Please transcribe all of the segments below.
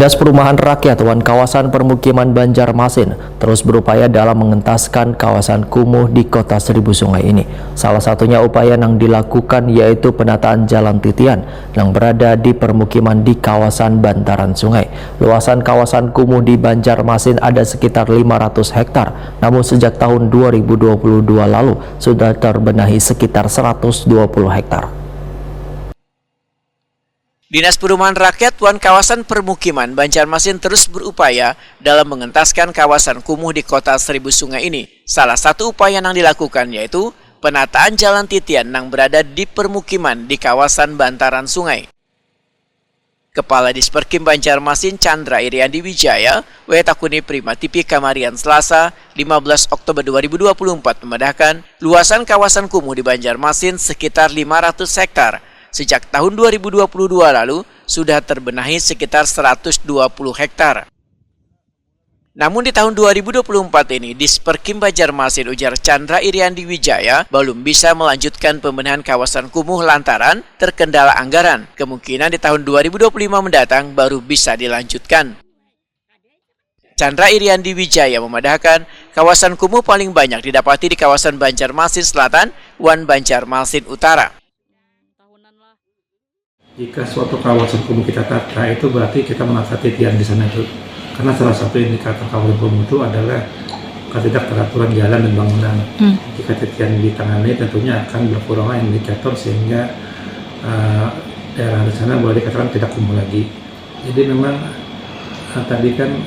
Dinas Perumahan Rakyat Wan Kawasan Permukiman Banjarmasin terus berupaya dalam mengentaskan kawasan kumuh di Kota Seribu Sungai ini. Salah satunya upaya yang dilakukan yaitu penataan jalan titian yang berada di permukiman di kawasan bantaran sungai. Luasan kawasan kumuh di Banjarmasin ada sekitar 500 hektar, namun sejak tahun 2022 lalu sudah terbenahi sekitar 120 hektar. Dinas Perumahan Rakyat Wan Kawasan Permukiman Banjarmasin terus berupaya dalam mengentaskan kawasan kumuh di Kota Seribu Sungai ini. Salah satu upaya yang dilakukan yaitu penataan jalan titian yang berada di permukiman di kawasan bantaran sungai. Kepala Disperkim Banjarmasin Chandra Iriandi Wijaya, Wetakuni Prima TV Kamarian Selasa, 15 Oktober 2024 memedahkan luasan kawasan kumuh di Banjarmasin sekitar 500 hektar. Sejak tahun 2022 lalu, sudah terbenahi sekitar 120 hektar. Namun di tahun 2024 ini, Disperkim Banjarmasin ujar Chandra Iriandi Wijaya belum bisa melanjutkan pembenahan kawasan kumuh lantaran terkendala anggaran. Kemungkinan di tahun 2025 mendatang baru bisa dilanjutkan. Chandra Iriandi Wijaya memadahkan kawasan kumuh paling banyak didapati di kawasan Banjarmasin Selatan, Wan Banjarmasin Utara. Jika suatu kawasan kumuh kita tata, itu berarti kita menata titian di sana itu. Karena salah satu indikator kawasan kumuh itu adalah ketidakteraturan jalan dan bangunan. Jika titian ditangani, tentunya akan berkurangnya indikator sehingga daerah di sana boleh dikatakan tidak kumuh lagi. Jadi memang tadi kan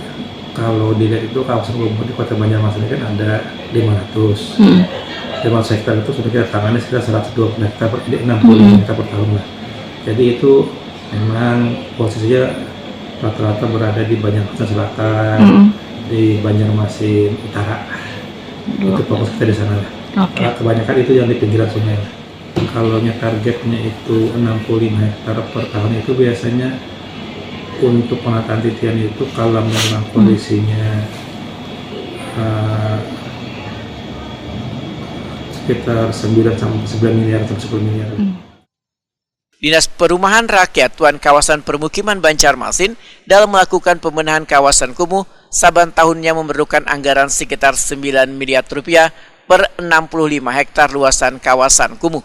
kalau dilihat itu kawasan kumuh di Kota Banjarmasin kan ada 500. 500 hektar itu sudah kita tangani sekitar 120 hektar, 65 hektar per tahun lah. Jadi itu memang posisinya rata-rata berada di Banjarmasin Selatan, di Banjarmasin Utara. Itu fokus kita di sana. Kebanyakan itu yang di pinggiran sungai. Kalau targetnya itu 65 hektar per tahun itu biasanya untuk penataan titian itu kalau memang kondisinya sekitar 9 sampai 9 miliar sampai 10 miliar. Dinas Perumahan Rakyat Wan Kawasan Permukiman Banjarmasin dalam melakukan pembenahan kawasan kumuh saban tahunnya memerlukan anggaran sekitar 9 miliar rupiah per 65 hektar luasan kawasan kumuh.